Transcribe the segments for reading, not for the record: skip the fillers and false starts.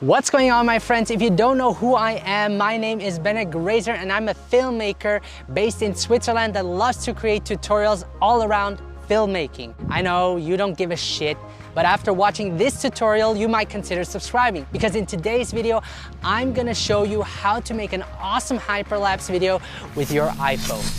What's going on, my friends? If you don't know who I am, my name is Benett Graezer and I'm a filmmaker based in Switzerland that loves to create tutorials all around filmmaking. I know you don't give a shit, but after watching this tutorial, you might consider subscribing, because in today's video, I'm gonna show you how to make an awesome hyperlapse video with your iPhone.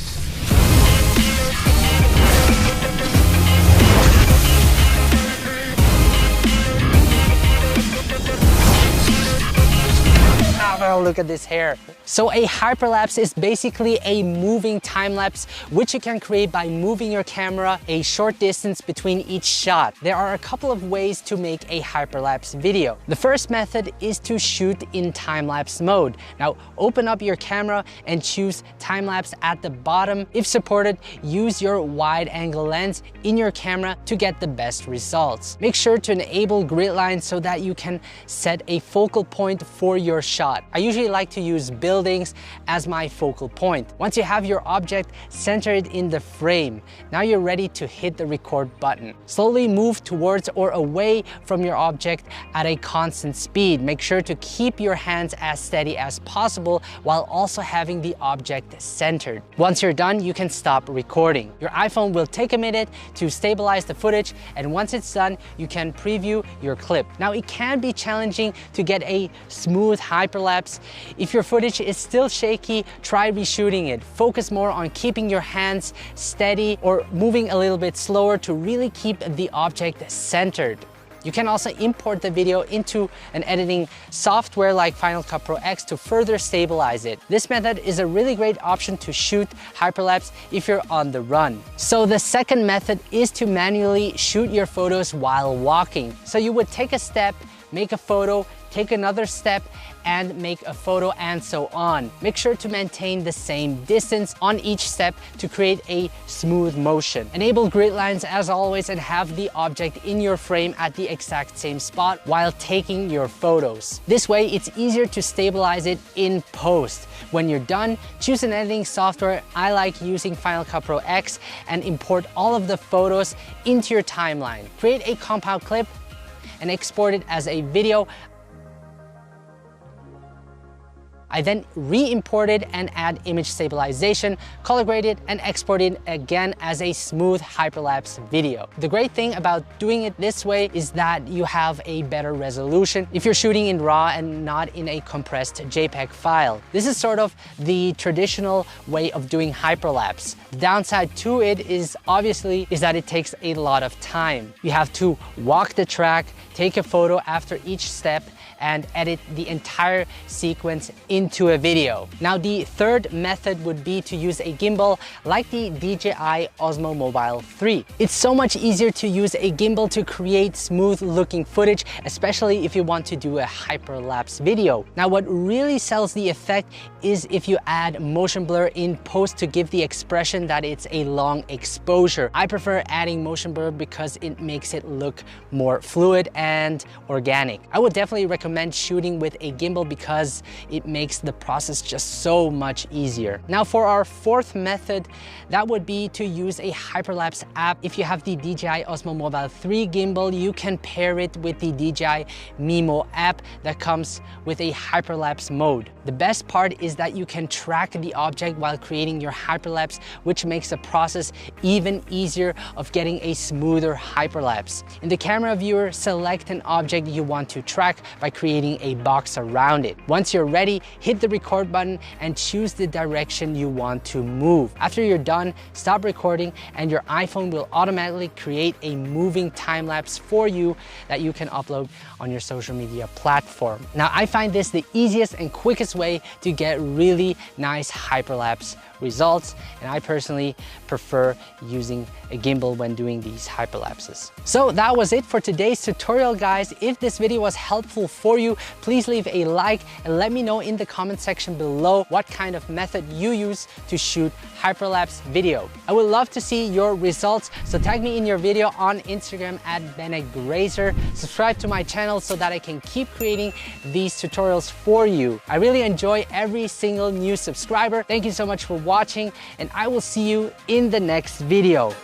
Oh, look at this hair. So a hyperlapse is basically a moving time-lapse which you can create by moving your camera a short distance between each shot. There are a couple of ways to make a hyperlapse video. The first method is to shoot in time-lapse mode. Now open up your camera and choose time-lapse at the bottom. If supported, use your wide-angle lens in your camera to get the best results. Make sure to enable grid lines so that you can set a focal point for your shot. I usually like to use buildings as my focal point. Once you have your object centered in the frame, now you're ready to hit the record button. Slowly move towards or away from your object at a constant speed. Make sure to keep your hands as steady as possible while also having the object centered. Once you're done, you can stop recording. Your iPhone will take a minute to stabilize the footage, and once it's done, you can preview your clip. Now it can be challenging to get a smooth hyperlapse. If your footage is still shaky, try reshooting it. Focus more on keeping your hands steady or moving a little bit slower to really keep the object centered. You can also import the video into an editing software like Final Cut Pro X to further stabilize it. This method is a really great option to shoot hyperlapse if you're on the run. So the second method is to manually shoot your photos while walking. So you would take a step, make a photo, take another step, and make a photo, and so on. Make sure to maintain the same distance on each step to create a smooth motion. Enable grid lines as always and have the object in your frame at the exact same spot while taking your photos. This way it's easier to stabilize it in post. When you're done, choose an editing software. I like using Final Cut Pro X and import all of the photos into your timeline. Create a compound clip and export it as a video. I then re-import it and add image stabilization, color grade it, and export it again as a smooth hyperlapse video. The great thing about doing it this way is that you have a better resolution if you're shooting in RAW and not in a compressed JPEG file. This is sort of the traditional way of doing hyperlapse. The downside to it is obviously that it takes a lot of time. You have to walk the track, take a photo after each step, and edit the entire sequence into a video. Now the third method would be to use a gimbal like the DJI Osmo Mobile 3. It's so much easier to use a gimbal to create smooth looking footage, especially if you want to do a hyperlapse video. Now what really sells the effect is if you add motion blur in post to give the expression that it's a long exposure. I prefer adding motion blur because it makes it look more fluid and organic. I would definitely recommend shooting with a gimbal because it makes the process just so much easier. Now for our fourth method, that would be to use a hyperlapse app. If you have the DJI Osmo Mobile 3 gimbal, you can pair it with the DJI Mimo app that comes with a hyperlapse mode. The best part is that you can track the object while creating your hyperlapse, which makes the process even easier of getting a smoother hyperlapse. In the camera viewer, select an object you want to track by creating a box around it. Once you're ready, hit the record button and choose the direction you want to move. After you're done, stop recording and your iPhone will automatically create a moving time lapse for you that you can upload on your social media platform. Now I find this the easiest and quickest way to get really nice hyperlapse results, and I personally prefer using a gimbal when doing these hyperlapses. So that was it for today's tutorial, guys. If this video was helpful for you, please leave a like and let me know in the comment section below what kind of method you use to shoot hyperlapse video. I would love to see your results, so tag me in your video on Instagram at Benett Graezer. Subscribe to my channel so that I can keep creating these tutorials for you. I really enjoy every single new subscriber. Thank you so much for watching, and I will see you in the next video.